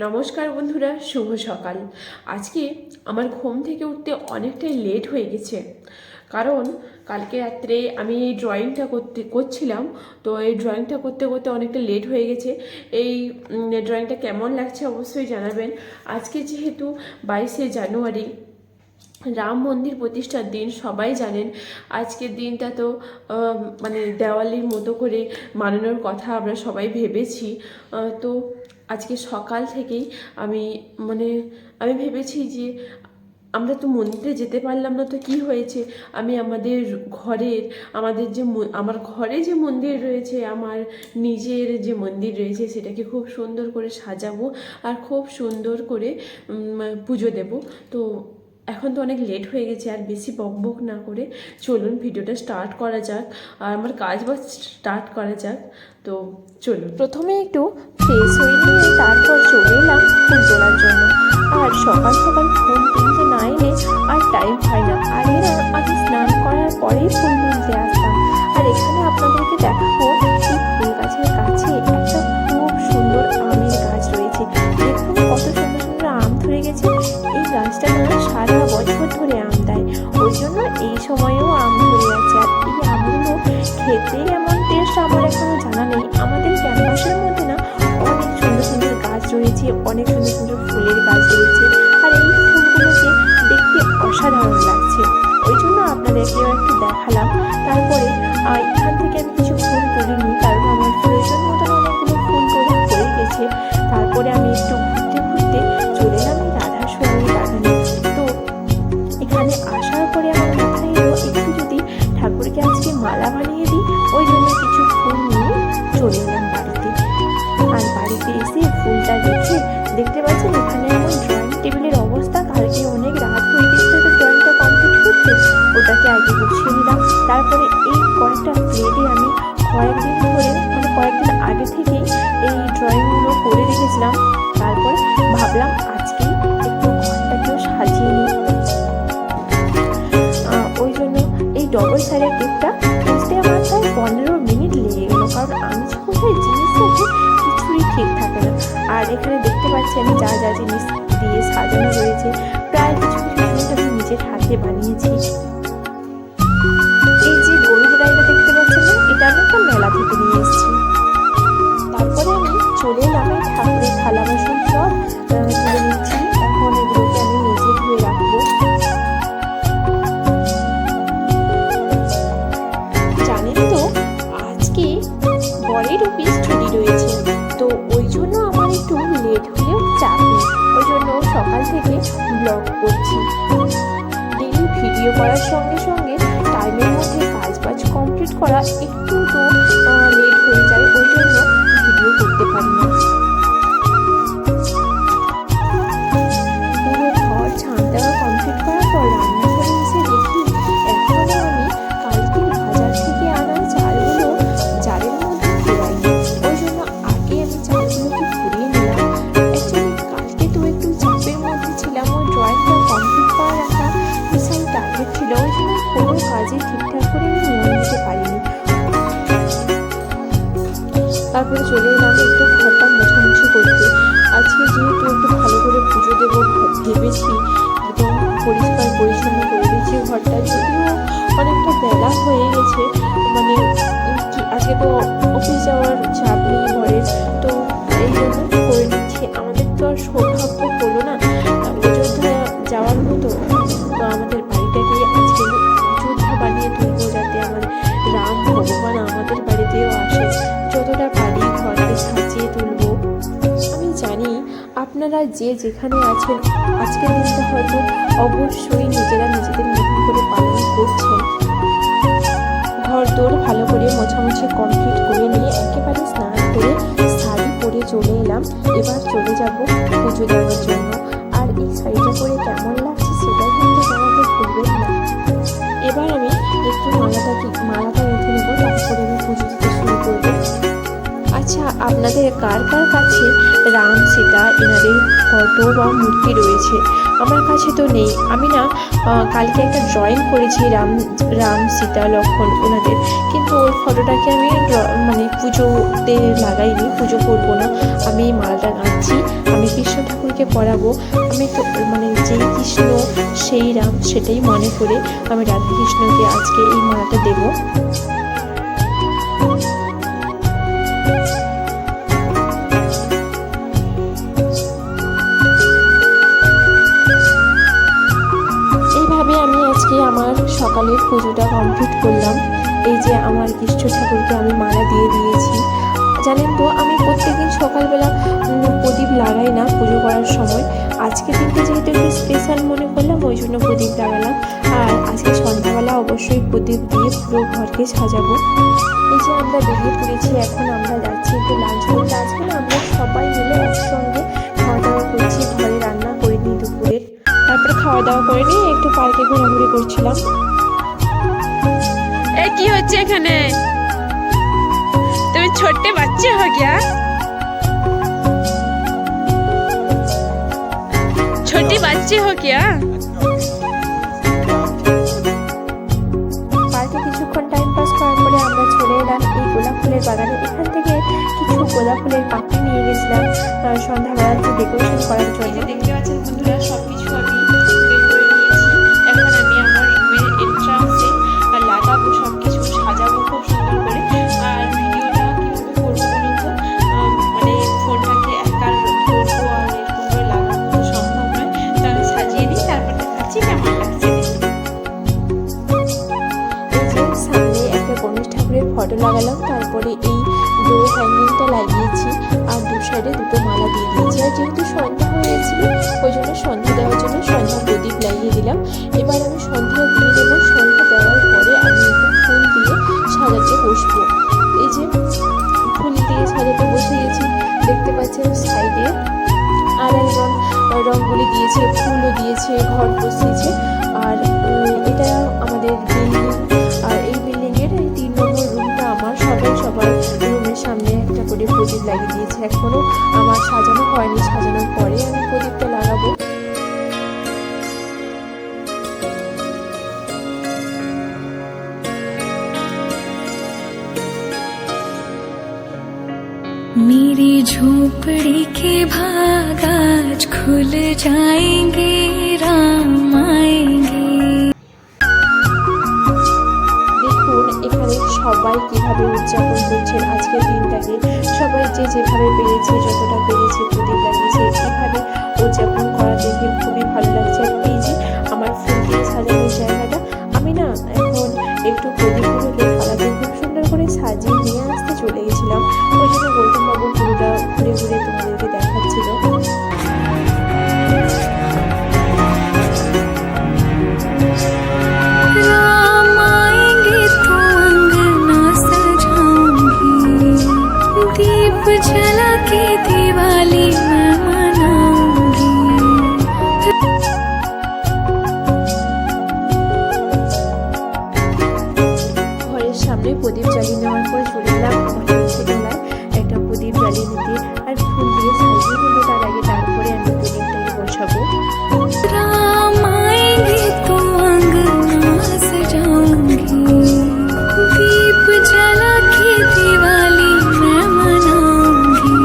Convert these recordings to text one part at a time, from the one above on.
নমস্কার বন্ধুরা, শুভ সকাল। আজকে আমার ঘুম থেকে উঠতে অনেকটাই লেট হয়ে গেছে, কারণ কালকে রাত্রে আমি এই ড্রয়িংটা করছিলাম। তো এই ড্রয়িংটা করতে করতে অনেকটা লেট হয়ে গেছে। এই ড্রয়িংটা কেমন লাগছে অবশ্যই জানাবেন। আজকে যেহেতু 22শে জানুয়ারি, রাম মন্দির প্রতিষ্ঠার দিন, সবাই জানেন। আজকের দিনটা তো মানে দেওয়ালির মতো করে মানানোর কথা আমরা সবাই ভেবেছি। তো আজকে সকাল থেকেই আমি ভেবেছি যে আমরা তো মন্দিরে যেতে পারলাম না, তো কি হয়েছে, আমি আমার ঘরে যে মন্দির রয়েছে, আমার নিজের যে মন্দির রয়েছে, সেটাকে খুব সুন্দর করে সাজাবো আর খুব সুন্দর করে পুজো দেব। তো এখন তো অনেক লেট হয়ে গেছে, আর বেশি বকবক না করে চলুন ভিডিওটা স্টার্ট করা যাক আর আমার কাজ স্টার্ট করা যাক। তো চলুন, প্রথমে একটু ফ্রেশ হয়ে নিয়ে তারপর চলে এলাম ফুল তোলার জন্য। আর সকাল সকাল ফুল তুলতে না এলে আর টাইম হয় না, আর এরা আগে স্নান করার পরেই ফুল তুলতে আসতাম। আর এখানে আপনাদেরকে দেখাবো এই ফুল গাছের কাছে একটা খুব সুন্দর আমের গাছ রয়েছে। দেখুন কত সুন্দর সুন্দর আম ধরে গেছে। এই গাছটা না সারা বছর ধরে আম দেয়, ওই জন্য এই সময়েও আম ধরে আছে। আর এই আমগুলো খেতে এমন টেস্ট আমার এখনো জানা নেই। আমাদের ক্যাম্পাসের মধ্যে না অনেক সুন্দর সুন্দর গাছ রয়েছে, অনেক সুন্দর সুন্দর ফুলের গাছ রয়েছে, আর এই ফুলগুলোকে দেখতে অসাধারণ লাগছে, ওই জন্য আপনাদেরকেও একটু দেখালাম। তারপরে এখান থেকে আমি কিছু ফুল তুলে নিই, কারণ আমার প্রয়োজন মতন অনেকগুলো ফুল তোলা হয়ে গেছে। তারপরে আমি একটু ঘুরতে ঘুরতে চলে এলাম রাধাস্বামী বাগানে। তো এখানে আসার পরে আমার মাথায় এলো একটু যদি ঠাকুরকে আজকে মালা বানিয়ে দিই, ওই জন্য কিছু ফুল নিয়ে চলে এলাম বাড়িতে। আর বাড়িতে এসে ফুলটা রেখে দেখতে পাচ্ছেন এখানে আমার ড্রয়িং টেবিলের অবস্থা। কালকে অনেক রাত হয়ে গেছে তো ড্রয়িংটা কমপ্লিট করতে, ওটাকে আগে গুছিয়ে নিলাম। তারপরে এই কয়েকটা প্লেটে আমি কয়েকদিন আগে থেকেই এই ড্রয়িংগুলো করে রেখেছিলাম। তারপরে ভাবলাম আজকেই একটু ঘরটাকেও সাজিয়ে নিই, ওই জন্য এই ডবল সাইডের টেপটা বুঝতে আমার প্রায় 15 মিনিট লেগে গেল, কারণ আমি কোথায় জিনিস রাখি কিছুই ঠিক থাকে না। আর এখানে দেখতে পাচ্ছেন যা যা জিনিস দিয়ে সাজানো রয়েছে, প্রায় কিছু কিছু জিনিস আমি নিজের হাতে বানিয়েছি। এই যে গরুর গাড়িটা দেখতে পাচ্ছেন না, এটা আমি একটা মেলা থেকে নিয়ে এসেছি। তারপরে আমি চলে এলাম এই ঠাকুরের থালা বাসন সব তুলে নিচ্ছি। এখন এগুলোকে আমি নিজে ধুয়ে রাখবো। জানেন তো আজকে বরের অফিস ছুটি রয়েছে, তো ওই জন্য আমার একটু লেট হলেও চাপ নেই, ওই জন্য সকাল থেকে ব্লগ করছি। ডেইলি ভিডিও করার সঙ্গে সঙ্গে টাইমের মধ্যে কাজ কমপ্লিট করা একটু তো লেট হয়ে যায়, ওই জন্য ভিডিও করতে পারি না। পুরো ঘর ঝাঁট দেওয়া কমপ্লিট করার পর রান্নাঘরে এসে দেখি এখনো আমি কালকের বাজার থেকে আনা চালগুলো জারের মধ্যে ফেরাইনি, ওই জন্য আগে আমি চালগুলোকে ফুরিয়ে নিলাম। অ্যাকচুয়ালি কালকে তো একটু চাপের মধ্যে ছিলাম, ওই ড্রয়িংটা কমপ্লিট করার একটা বিশাল টার্গেট ছিল, ওই জন্য কোনো কাজে ঠিকঠাক করে আমি মন দিতে পারিনি। তারপরে চলে এলাম একটু ঘরটা মোছামুছি করতে। আজকে যেহেতু একটু ভালো করে পুজো দেবো ভেবেছি, একদম পরিষ্কার পরিচ্ছন্ন করে দিয়েছি ঘরটা, যদিও অনেকটা বেলা হয়ে গেছে। মানে আজকে তো অফিস যাওয়ার চাপ নেই ঘরে, তো এই জন্য করে নিচ্ছি। আমাদের তো আর সৌভাগ্য হলো না অযোধ্যা যাওয়ার মতো, তো আমাদের বাড়িটাকে আজকে যোদ্ধা বানিয়ে তুলবো, যাতে আমার রাম ভগবান আমাদের বাড়িতেও আসে। যতটা পারি ঘরকে সাজিয়ে তুলবো। আমি জানি আপনারা যে যেখানে আছেন আজকের দিনটা হয়তো অবশ্যই নিজেরা নিজেদের মতন করে পালন করছেন। ঘর দোর ভালো করে মোছামুছি কমপ্লিট করে নিয়ে একেবারে স্নান করে শাড়ি পরে চলে এলাম। এবার চলে যাব পুজো দেওয়ার জন্য। আর এই শাড়িটা পরে কেমন লাগছে সেটা কিন্তু জানাতে ভুলবেন না। এবার আমি একটু মালাটা রেখে নেবো, তারপরে আমি পুজো দিতে শুরু করবো। আচ্ছা, আপনাদের কার কার কাছে রাম সীতা এনাদের ফটো বা মূর্তি রয়েছে? আমার কাছে তো নেই। আমি না কালকে একটা ড্রয়িং করেছি রাম সীতা লক্ষ্মণ ওনাদের, কিন্তু ওই ফটোটাকে আমি পুজোতে লাগাইনি, পুজো করবো না। আমি মালাটা গাঁথছি আমি কৃষ্ণ ঠাকুরকে পরাবো। আমি তো মানে যেই কৃষ্ণ সেই রাম সেটাই মনে করে আমি রাধাকৃষ্ণকে আজকে এই মালাটা দেবো। এইভাবে আমি আজকে আমার সকালের পুজোটা কমপ্লিট করলাম। এই যে আমার কৃষ্ণ ঠাকুরকে আমি মালা দিয়ে দিয়েছি। জানেন তো আমি প্রত্যেকদিন সকালবেলা প্রদীপ লাগাই না পুজো করার সময়। আজকে দিনটা যেহেতু একটু স্পেশাল মনে করলাম ওই জন্য প্রদীপ লাগালাম। আর আজকে সন্ধ্যাবেলা অবশ্যই প্রদীপ দিয়ে পুরো ঘরকে সাজাবো। এই যে আমরা বেরিয়ে পড়েছি, এখন আমরা যাচ্ছি একটু লাঞ্চ করতে। আজকে না আমরা সবাই মিলে একসঙ্গে খাওয়া দাওয়া করছি, ঘরে রান্না করিনি দুপুরের। তারপরে খাওয়া দাওয়া করে নিয়ে একটু পার্কে ঘোরাঘুরি করছিলাম। এই কি হচ্ছে এখানে? তুমি ছোট্টে বাচ্চা হো গিয়া? ছোটি বাচ্চা হো গিয়া? পার্কে কিছুক্ষণ টাইম পাস করার পরে আমরা চলে এলাম এই গোলাপ ফুলের বাগানে। এখান থেকে কিছু গোলাপ ফুলের পাখি নিয়ে গেছিলাম সন্ধ্যাবেলা একটু ডেকোরেশন করার জন্য। দেখতে পাচ্ছেন বন্ধুরা সবকিছু আমি বের করে নিয়েছি। এখন আমি আমার রুমের এন্ট্রান্সে লাগাবো, সবকিছু সাজাবো খুব সুন্দর করে। আর ভিডিওটা কীভাবে করবো বলুন তো, মানে ফোনটাকে একার করবো আর এরকম করে লাগাবো তো সম্ভব নয়। তাহলে সাজিয়ে নিই, তারপর দেখাচ্ছি কেমন লাগছে। এই যে সামনে একটা গণেশ ঠাকুরের ফটো লাগালাম, তারপরে এই ডোর হ্যাঙ্গিংটা লাগিয়েছি আর দু সাইডে দুটো মালা দিয়ে দিয়েছি। আর যেহেতু সন্ধ্যা হয়েছিল ওই জন্য সন্ধ্যা দেওয়ার জন্য সন্ধ্যা প্রদীপ লাগিয়ে দিলাম। এবার আমি সন্ধ্যা দিয়ে দেবো। সন্ধ্যা দেওয়ার পরে আমি একটু ফুল দিয়ে সাজাতে বসবো। এই যে ফুল দিয়ে সাজাতে বসে গেছি, দেখতে পাচ্ছেন সাইডে আর একজন রঙ্গোলি দিয়েছে, ফুলও দিয়েছে, ঘর বসিয়েছে। আর এটা আমাদের বিল্ডিং, আর এই বিল্ডিংয়ের এই 3 নম্বর রুমটা আমার। সবার রুমের সামনে একটা করে প্রদীপ লাগিয়ে দিয়েছে। এখনও আমার সাজানো হয়নি, সাজানোর পরে আমি প্রদীপটা লাগাবো। मेरी झोपड़ी के भाग आज खुल जाएंगे, राम आएंगे। দেখুন এখানে সবাই কিভাবে উদযাপন করছেন আজকের দিনটাকে। সবাই যে যেভাবে পেরেছে, যতটা পেরেছে প্রদীপ লাগিয়েছে। এভাবে উদযাপন করা দেখে খুবই ভালো লাগছে। আর এই যে আমার ফুল দিয়ে সাজানোর জায়গাটা, আমি না এখন একটু প্রদীপগুলোকে থালাতে খুব সুন্দর করে সাজিয়ে নিয়ে আসতে চলে গেছিলাম। ওই জন্য গৌতমবাবু পুরোটা ঘুরে ঘুরে তোমাদেরকে দেখাচ্ছিল। राम आएंगे तो अंगना सजाऊंगी, दीप जला के दिवाली मैं मनाऊंगी। ঘরের সামনে প্রদীপ জ্বালিয়ে নেওয়ার পর চলে এলাম আমার ছেলেবেলায় একটা প্রদীপ জ্বালিয়ে নিতে আর ফুল দিয়ে সাজিয়ে নেবো। তার আগে তারপরে আমি প্রদীপটাকে বসাবো। राम आएंगे तो अंगना सजाऊंगी, दीप जला के दिवाली मैं मनाऊंगी।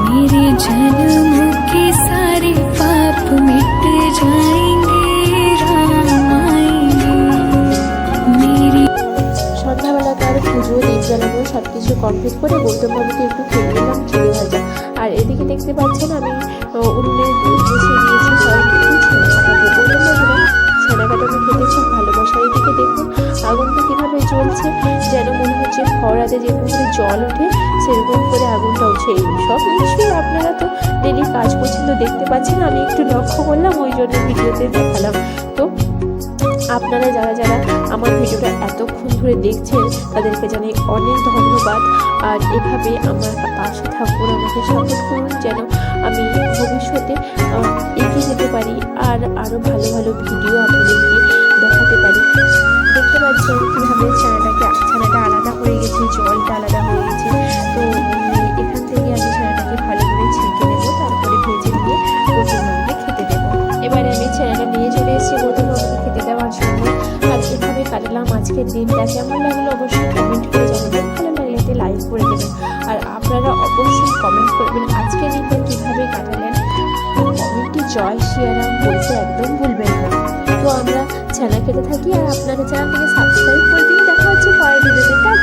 मेरे जन्म के सारे पाप मिट जाएंगे, राम आएंगे। मेरी সন্ধ্যাবেলা তার পুজো, দীপ জ্বালানো সব কিছু কমপ্লিট করে গৌতমবাবুকে একটু খেয়ে দিলাম চিড়ে ভাজা। আর এদিকে দেখতে পাচ্ছেন আমি উনুনে দুধ বসিয়ে দিয়েছি, সবাইকে একটু ছেনে কাটাবো। গৌতমবাবুরা ছেনে কাটানো খেতে খুব ভালোবাসে। এদিকে দেখুন আগুনটা কীভাবে জ্বলছে, যেন মনে হচ্ছে খরাতে যেরকম করে জল ওঠে সেরকম করে আগুনটা উঠছে। এই সব নিশ্চয়ই আপনারা তো ডেলি কাজ করছেন, তো দেখতে পাচ্ছেন। আমি একটু লক্ষ্য করলাম ওই জন্য ভিডিওতে দেখালাম। তো আপনারা যারা যারা আমার ভিডিওটা এতক্ষণ ধরে দেখছেন তাদেরকে জানাই অনেক ধন্যবাদ। আর এভাবে আমার পাশে থাকুন, আমাকে সাপোর্ট করুন যেন আমি ভবিষ্যতে এগিয়ে যেতে পারি আর আরও ভালো ভালো ভিডিও আপনাদেরকে দেখাতে পারি। দেখতে পাচ্ছেন কীভাবে ছানাটা আলাদা হয়ে গেছে, জলটা আলাদা হয়ে গেছে। তো এখান থেকে আমি ছানাটাকে ভালো করে ছেঁকে নেবো, তারপরে ভেজে নিয়ে গৌতমবাবুকে খেতে দেবো। এবারে আমি ছানাটা নিয়ে চলে এসেছি গৌতমবাবুকে খেতে দেওয়ার জন্য। আর এভাবে কাটালাম আজকের দিনটা। কেমন লাগলো অবশ্যই কমেন্ট করে জানাবেন, ভালো লাগলে লাইক করে দেবেন। আর আপনারা অবশ্যই কমেন্ট করবেন আজকের দিনটা কীভাবে জয় শ্রীরাম বলতে একদম ভুলবেন না। তো আমরা ছানা খেতে থাকি, আর আপনারা চ্যানেলটিকে সাবস্ক্রাইব করে দিন। দেখা হচ্ছে পরের ভিডিওতে।